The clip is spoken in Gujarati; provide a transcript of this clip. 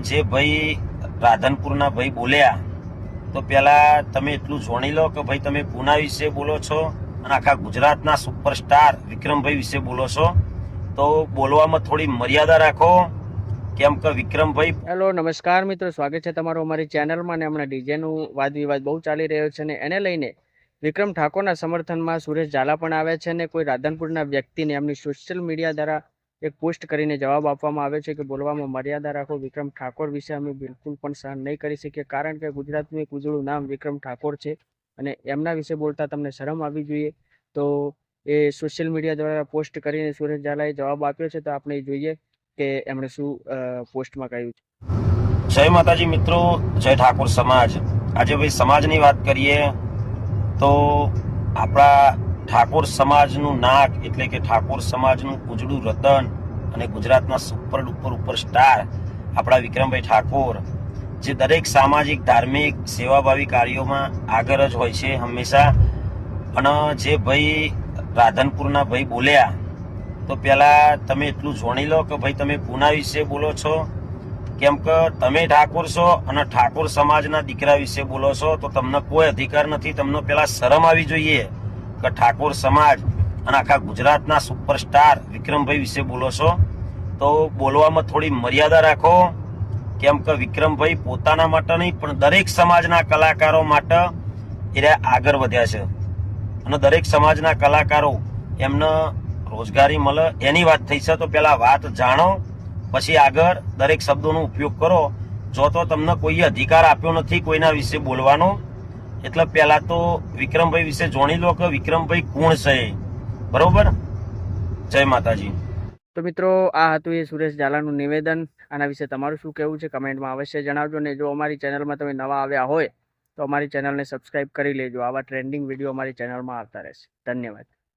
જે ભાઈ રાધનપુરના ભાઈ બોલ્યા તો પહેલા તમે એટલું જાણી લો કે ભાઈ તમે પૂના વિશે બોલો છો અને આખા ગુજરાતના સુપરસ્ટાર વિક્રમભાઈ વિશે બોલો છો, તો બોલવામાં થોડી મર્યાદા રાખો, કેમ કે વિક્રમભાઈ. હેલો, નમસ્કાર મિત્રો, સ્વાગત છે તમારું અમારી ચેનલમાં. અને હમણાં ડીજેનું વાદ વિવાદ બહુ ચાલી રહ્યો છે અને એને લઈને વિક્રમ ઠાકોરના સમર્થનમાં સુરેશ ઝાલા પણ આવે છે અને કોઈ રાધનપુરના વ્યક્તિને એમની સોશિયલ મીડિયા દ્વારા એક પોસ્ટ કરીને જવાબ આપવામાં આવે છે કે બોલવામાં મર્યાદા રાખો. વિક્રમ ઠાકોર વિશે અમે બિલકુલ પણ સહન નહીં કરી શકીએ, કારણ કે ગુજરાતનું એક ઉજળું નામ વિક્રમ ઠાકોર છે અને એમના વિશે બોલતા તમને શરમ આવવી જોઈએ. તો એ સોશિયલ મીડિયા દ્વારા પોસ્ટ કરીને સુરેશ ઝાલાએ જવાબ આપ્યો છે, તો આપણે જોઈએ કે એમણે શું પોસ્ટમાં કહ્યું છે. જય માતાજી મિત્રો, જય ઠાકોર સમાજ. આજે ભાઈ સમાજની વાત કરીએ તો આપણા ઠાકોર સમાજનું નાક એટલે કે ઠાકોર સમાજનું ઉજળું રતન અને ગુજરાતના સુપર ડુપર સ્ટાર આપણા વિક્રમભાઈ ઠાકોર, જે દરેક સામાજિક ધાર્મિક સેવાભાવી કાર્યોમાં આગળ જ હોય છે હંમેશા. અને જે ભાઈ રાધનપુરના ભાઈ બોલ્યા તો પહેલા તમે એટલું જાણી લો કે ભાઈ તમે પૂના વિશે બોલો છો, કેમ કે તમે ઠાકોર છો અને ઠાકોર સમાજના દીકરા વિશે બોલો છો, તો તમને કોઈ અધિકાર નથી. તમને પેલા શરમ આવી જોઈએ કે ઠાકોર સમાજ અને આખા ગુજરાતના સુપરસ્ટાર વિક્રમભાઈ વિશે બોલો છો, તો બોલવામાં થોડી મર્યાદા રાખો, કેમ કે વિક્રમભાઈ પોતાના માટે નહીં પણ દરેક સમાજના કલાકારો માટે એ આગળ વધ્યા છે અને દરેક સમાજના કલાકારો એમને રોજગારી મળે એની વાત થઈ છે. તો પેલા વાત જાણો, પછી આગળ દરેક શબ્દોનો ઉપયોગ કરો. જો તો તમને કોઈએ અધિકાર આપ્યો નથી કોઈના વિશે બોલવાનો, એટલે પહેલા તો વિક્રમભાઈ વિશે જાણી લો કે વિક્રમભાઈ કોણ છે, બરોબર. જય માતાજી. તો મિત્રો, આ હતું એ સુરેશ ઝાલાનું નિવેદન. આના વિશે તમારું શું કહેવું છે કમેન્ટમાં અવશ્ય જણાવજો. અને જો અમારી ચેનલમાં તમે નવા આવ્યા હોય તો અમારી ચેનલને સબસ્ક્રાઇબ કરી લેજો. આવા ટ્રેન્ડિંગ વિડીયો અમારી ચેનલમાં આવતા રહેશે. ધન્યવાદ.